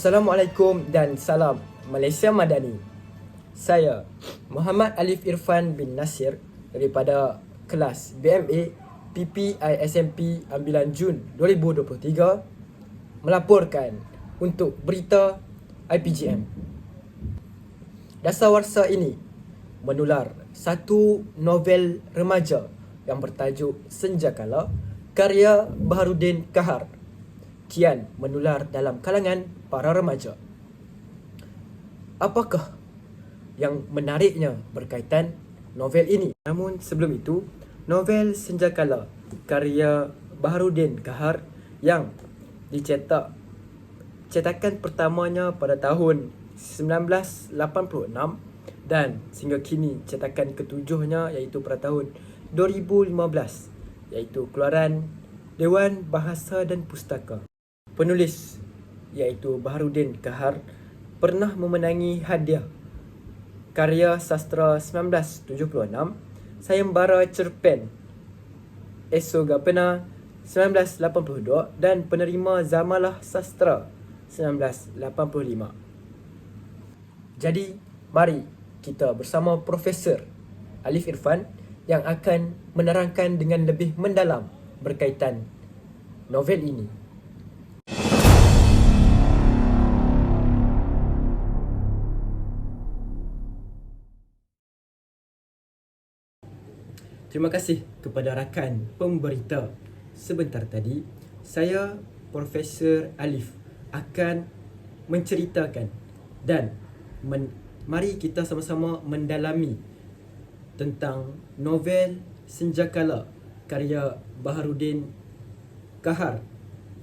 Assalamualaikum dan salam Malaysia Madani. Saya Muhammad Alif Irfan bin Nasir daripada kelas BMA PPISMP ambilan Jun 2023 melaporkan untuk berita IPGM. Dasawarsa ini menular satu novel remaja yang bertajuk Senjakala karya Baharudin Kahar kian menular dalam kalangan para remaja. Apakah yang menariknya berkaitan novel ini? Namun sebelum itu, novel Senjakala karya Baharudin Kahar yang cetakan pertamanya pada tahun 1986 dan sehingga kini cetakan ketujuhnya iaitu pada tahun 2015 iaitu keluaran Dewan Bahasa dan Pustaka. Penulis iaitu Baharudin Kahar pernah memenangi hadiah karya sastra 1976, Sayembara Cerpen Esogapena 1982 dan penerima Zamalah Sastra 1985. Jadi, mari kita bersama Profesor Alif Irfan yang akan menerangkan dengan lebih mendalam berkaitan novel ini. Terima kasih kepada rakan pemberita sebentar tadi. Saya, Profesor Alif, akan menceritakan dan mari kita sama-sama mendalami tentang novel Senjakala karya Baharudin Kahar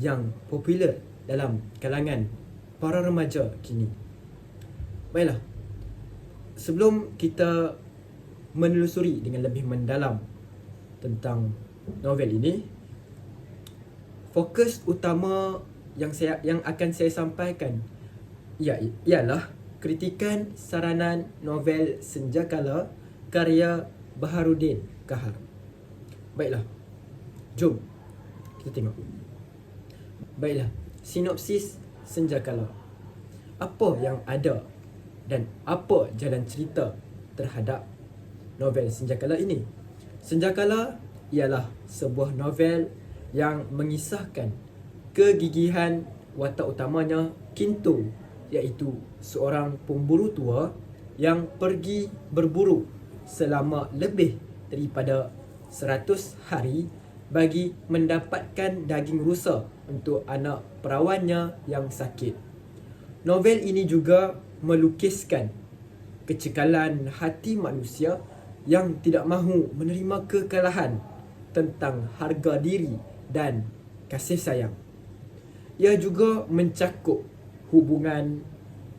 yang popular dalam kalangan para remaja kini. Baiklah, sebelum kita menelusuri dengan lebih mendalam tentang novel ini, fokus utama yang akan saya sampaikan ialah kritikan saranan novel Senjakala karya Baharudin Kahar. Baiklah, jom kita tengok. Baiklah, sinopsis Senjakala. Apa yang ada dan apa jalan cerita terhadap novel Senjakala ini? Senjakala ialah sebuah novel yang mengisahkan kegigihan watak utamanya Kinto, iaitu seorang pemburu tua yang pergi berburu selama lebih daripada 100 hari bagi mendapatkan daging rusa untuk anak perawannya yang sakit. Novel ini juga melukiskan kecekalan hati manusia yang tidak mahu menerima kekalahan tentang harga diri dan kasih sayang. Ia juga mencakup hubungan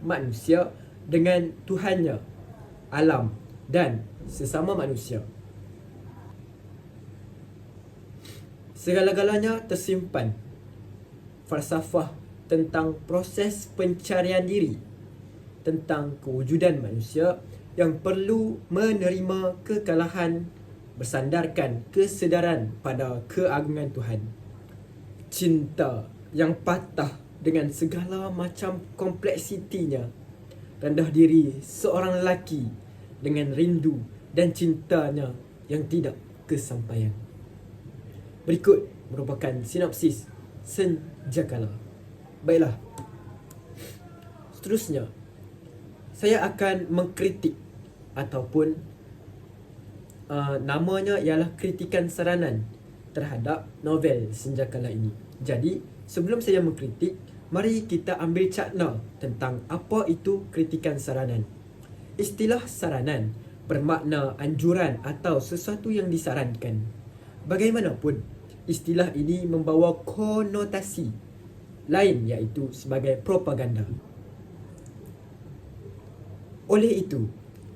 manusia dengan Tuhannya, alam dan sesama manusia. Segala-galanya tersimpan falsafah tentang proses pencarian diri, tentang kewujudan manusia yang perlu menerima kekalahan bersandarkan kesedaran pada keagungan Tuhan. Cinta yang patah dengan segala macam kompleksitinya. Rendah diri seorang lelaki dengan rindu dan cintanya yang tidak kesampaian. Berikut merupakan sinopsis Senjakala. Baiklah, seterusnya saya akan mengkritik ataupun namanya ialah kritikan saranan terhadap novel Senjakala ini. Jadi, sebelum saya mengkritik, mari kita ambil cakna tentang apa itu kritikan saranan. Istilah saranan bermakna anjuran atau sesuatu yang disarankan. Bagaimanapun, istilah ini membawa konotasi lain iaitu sebagai propaganda. Oleh itu,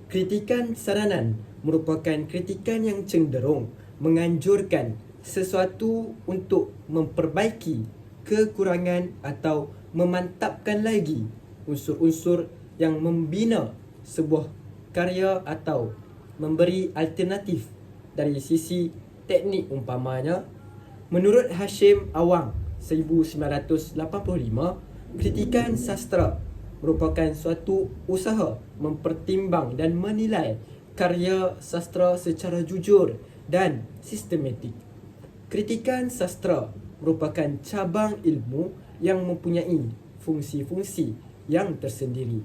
kritikan saranan merupakan kritikan yang cenderung menganjurkan sesuatu untuk memperbaiki kekurangan atau memantapkan lagi unsur-unsur yang membina sebuah karya atau memberi alternatif dari sisi teknik umpamanya. Menurut Hashim Awang 1985, Kritikan sastra merupakan suatu usaha mempertimbang dan menilai karya sastra secara jujur dan sistematik. Kritikan sastra merupakan cabang ilmu yang mempunyai fungsi-fungsi yang tersendiri.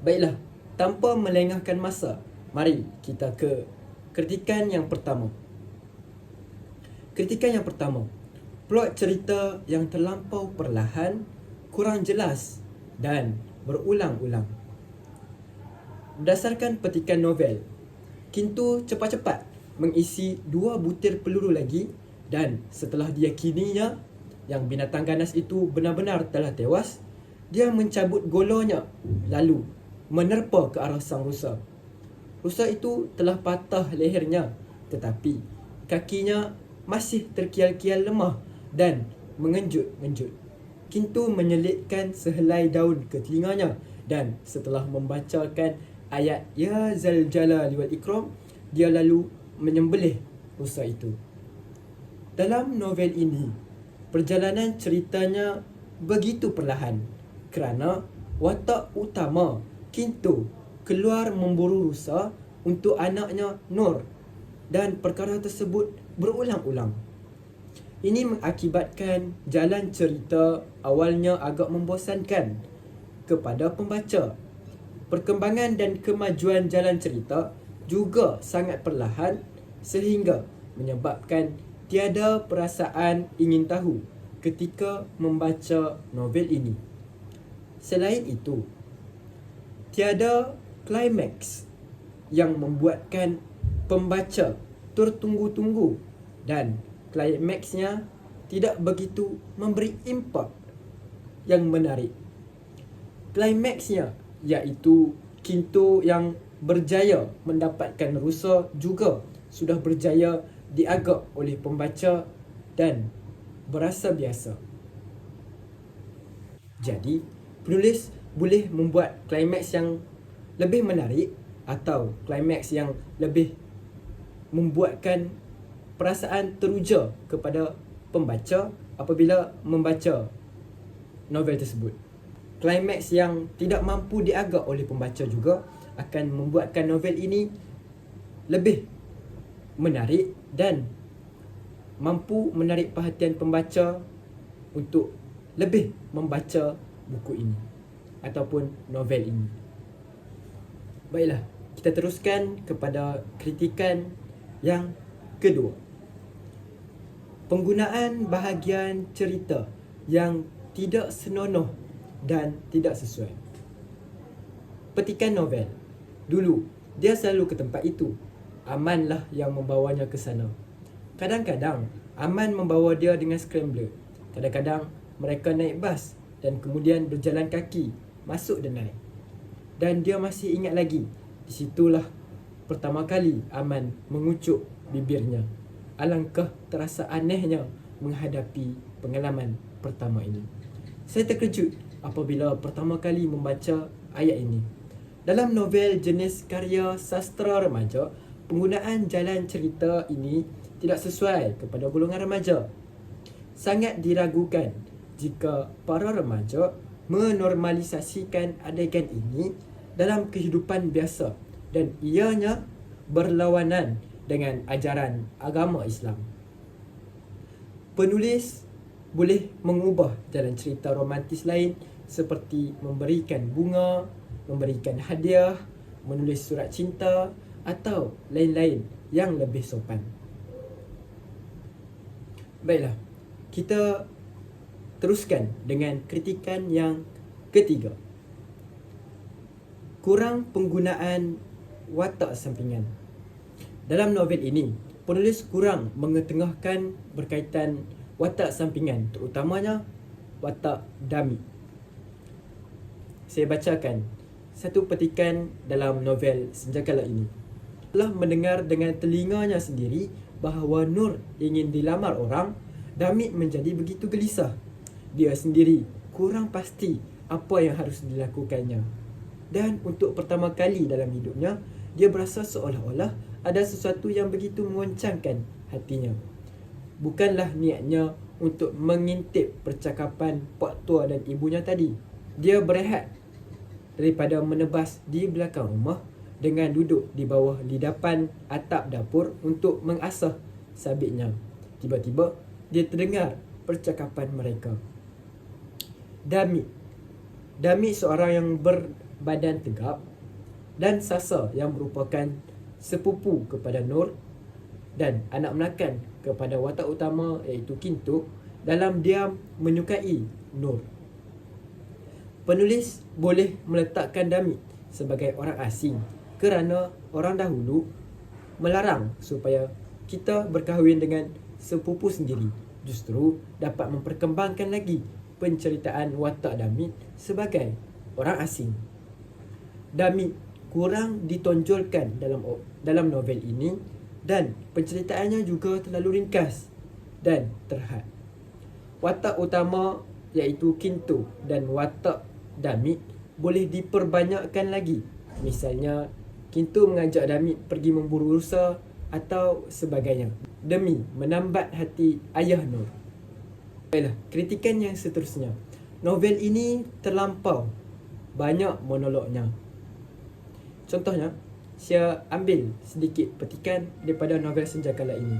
Baiklah, tanpa melengahkan masa, mari kita ke kritikan yang pertama. Kritikan yang pertama, plot cerita yang terlampau perlahan, kurang jelas dan berulang-ulang. Berdasarkan petikan novel, Kintu cepat-cepat mengisi 2 butir peluru lagi dan setelah diyakininya yang binatang ganas itu benar-benar telah tewas, dia mencabut golanya lalu menerpa ke arah sang rusa. Rusa itu telah patah lehernya, tetapi kakinya masih terkial-kial lemah dan mengenjut-enjut. Kintu menyelitkan sehelai daun ke telinganya dan setelah membacakan ayat Ya Zal Jalali wal Ikram, dia lalu menyembelih rusa itu. Dalam novel ini, perjalanan ceritanya begitu perlahan kerana watak utama Kintu keluar memburu rusa untuk anaknya Nur dan perkara tersebut berulang-ulang. Ini mengakibatkan jalan cerita awalnya agak membosankan kepada pembaca. Perkembangan dan kemajuan jalan cerita juga sangat perlahan sehingga menyebabkan tiada perasaan ingin tahu ketika membaca novel ini. Selain itu, tiada klimaks yang membuatkan pembaca tertunggu-tunggu dan klimaksnya tidak begitu memberi impak yang menarik. Klimaksnya iaitu Kintu yang berjaya mendapatkan rusa juga sudah berjaya diagak oleh pembaca dan berasa biasa. Jadi, penulis boleh membuat klimaks yang lebih menarik atau klimaks yang lebih membuatkan perasaan teruja kepada pembaca apabila membaca novel tersebut. Klimaks yang tidak mampu diagak oleh pembaca juga akan membuatkan novel ini lebih menarik dan mampu menarik perhatian pembaca untuk lebih membaca buku ini ataupun novel ini. Baiklah, kita teruskan kepada kritikan yang kedua. Penggunaan bahagian cerita yang tidak senonoh dan tidak sesuai. Petikan novel. Dulu, dia selalu ke tempat itu. Amanlah yang membawanya ke sana. Kadang-kadang, Aman membawa dia dengan scrambler. Kadang-kadang, mereka naik bas dan kemudian berjalan kaki, masuk dan naik. Dan dia masih ingat lagi, di situlah pertama kali Aman mengucuk bibirnya. Alangkah terasa anehnya menghadapi pengalaman pertama ini. Saya terkejut apabila pertama kali membaca ayat ini. Dalam novel jenis karya sastra remaja, penggunaan jalan cerita ini tidak sesuai kepada golongan remaja. Sangat diragukan jika para remaja menormalisasikan adegan ini dalam kehidupan biasa dan ianya berlawanan dengan ajaran agama Islam. Penulis boleh mengubah jalan cerita romantis lain seperti memberikan bunga, memberikan hadiah, menulis surat cinta atau lain-lain yang lebih sopan. Baiklah, kita teruskan dengan kritikan yang ketiga. Kurang penggunaan watak sampingan. Dalam novel ini, penulis kurang mengetengahkan berkaitan watak sampingan, terutamanya watak Dami. Saya bacakan satu petikan dalam novel Senjakala ini. Telah mendengar dengan telinganya sendiri bahawa Nur ingin dilamar orang, Damit menjadi begitu gelisah. Dia sendiri kurang pasti apa yang harus dilakukannya. Dan untuk pertama kali dalam hidupnya, dia berasa seolah-olah ada sesuatu yang begitu mengoncangkan hatinya. Bukanlah niatnya untuk mengintip percakapan pak tua dan ibunya tadi. Dia berehat daripada menebas di belakang rumah dengan duduk di bawah lidapan atap dapur untuk mengasah sabitnya. Tiba-tiba dia terdengar percakapan mereka. Damit seorang yang berbadan tegap dan Sasa yang merupakan sepupu kepada Nur dan anak menakan kepada watak utama iaitu Kintu dalam diam menyukai Nur. Penulis boleh meletakkan Damit sebagai orang asing kerana orang dahulu melarang supaya kita berkahwin dengan sepupu sendiri. Justru dapat memperkembangkan lagi penceritaan watak Damit sebagai orang asing. Damit kurang ditonjolkan dalam novel ini dan penceritaannya juga terlalu ringkas dan terhad. Watak utama iaitu Kintu dan watak Damit boleh diperbanyakkan lagi. Misalnya, Kintu mengajak Damit pergi memburu rusa atau sebagainya demi menambat hati ayah Nur. Baiklah, kritikan yang seterusnya. Novel ini terlampau banyak monolognya. Contohnya, saya ambil sedikit petikan daripada novel Senjakala ini.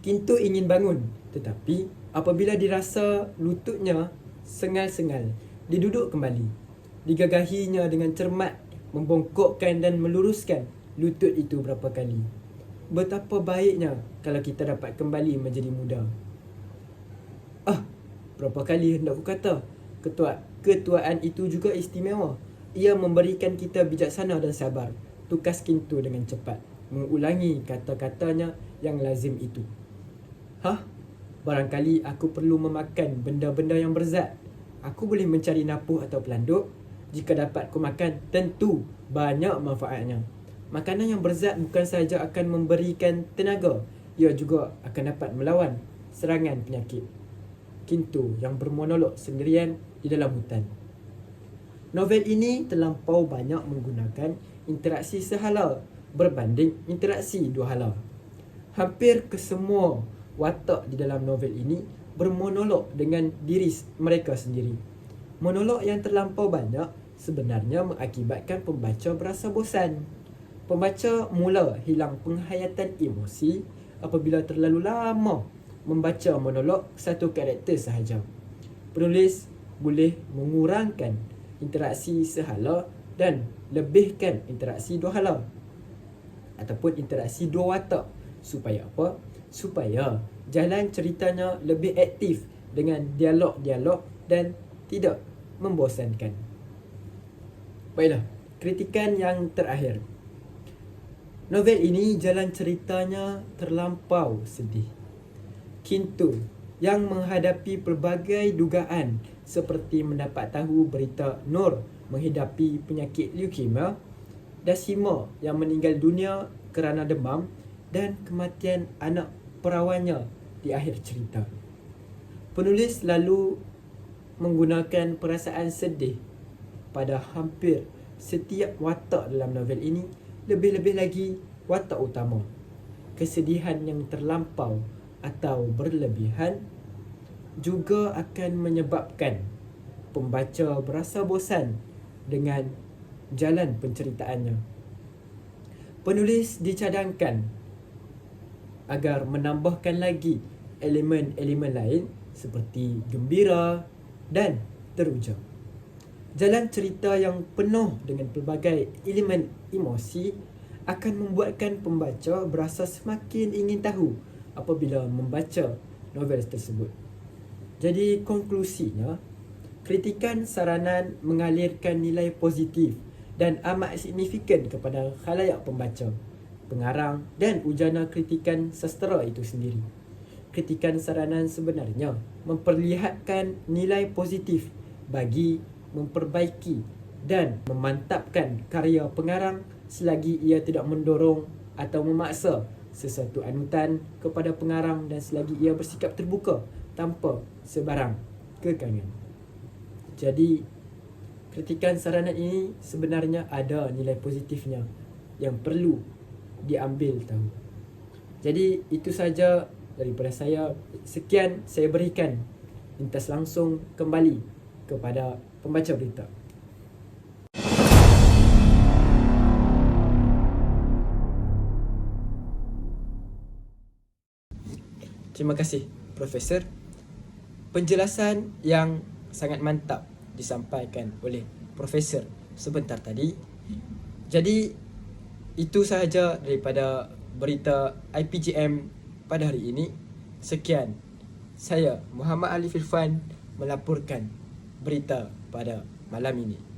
Kintu ingin bangun, tetapi apabila dirasa lututnya sengal-sengal, dia duduk kembali. Digagahinya dengan cermat membongkokkan dan meluruskan lutut itu berapa kali. Betapa baiknya kalau kita dapat kembali menjadi muda. Berapa kali hendak ku kata, ketuaan itu juga istimewa. Ia memberikan kita bijaksana dan sabar. Tukas Kintu dengan cepat mengulangi kata-katanya yang lazim itu. Barangkali aku perlu memakan benda-benda yang berzat. Aku boleh mencari napuh atau pelanduk. Jika dapat ku makan, tentu banyak manfaatnya. Makanan yang berzat bukan sahaja akan memberikan tenaga, ia juga akan dapat melawan serangan penyakit. Kintu yang bermonolog sendirian di dalam hutan. Novel ini terlampau banyak menggunakan interaksi sehala berbanding interaksi dua hala. Hampir kesemua watak di dalam novel ini bermonolog dengan diri mereka sendiri. Monolog yang terlampau banyak sebenarnya mengakibatkan pembaca berasa bosan. Pembaca mula hilang penghayatan emosi apabila terlalu lama membaca monolog satu karakter sahaja. Penulis boleh mengurangkan interaksi sehala dan lebihkan interaksi dua hala ataupun interaksi dua watak. Supaya apa? Supaya jalan ceritanya lebih aktif dengan dialog-dialog dan tidak membosankan. Baiklah, kritikan yang terakhir. Novel ini jalan ceritanya terlampau sedih. Kintu yang menghadapi pelbagai dugaan seperti mendapat tahu berita Nur menghidapi penyakit leukemia, Dasima yang meninggal dunia kerana demam dan kematian anak perawannya di akhir cerita. Penulis lalu menggunakan perasaan sedih pada hampir setiap watak dalam novel ini, lebih-lebih lagi watak utama. Kesedihan yang terlampau atau berlebihan juga akan menyebabkan pembaca berasa bosan dengan jalan penceritaannya. Penulis dicadangkan agar menambahkan lagi elemen-elemen lain seperti gembira dan teruja. Jalan cerita yang penuh dengan pelbagai elemen emosi akan membuatkan pembaca berasa semakin ingin tahu apabila membaca novel tersebut. Jadi konklusinya, kritikan saranan mengalirkan nilai positif dan amat signifikan kepada khalayak pembaca, pengarang dan ujana kritikan sastera itu sendiri. Kritikan saranan sebenarnya memperlihatkan nilai positif bagi memperbaiki dan memantapkan karya pengarang selagi ia tidak mendorong atau memaksa sesuatu anutan kepada pengarang dan selagi ia bersikap terbuka tanpa sebarang kekangan. Jadi, kritikan saranan ini sebenarnya ada nilai positifnya yang perlu diambil tahu. Jadi, itu saja daripada saya. Sekian saya berikan lintas langsung kembali kepada pembaca berita. Terima kasih, Profesor. Penjelasan yang sangat mantap disampaikan oleh Profesor sebentar tadi. Jadi, itu sahaja daripada berita IPGM pada hari ini. Sekian, saya Muhammad Ali Firfan melaporkan berita pada malam ini.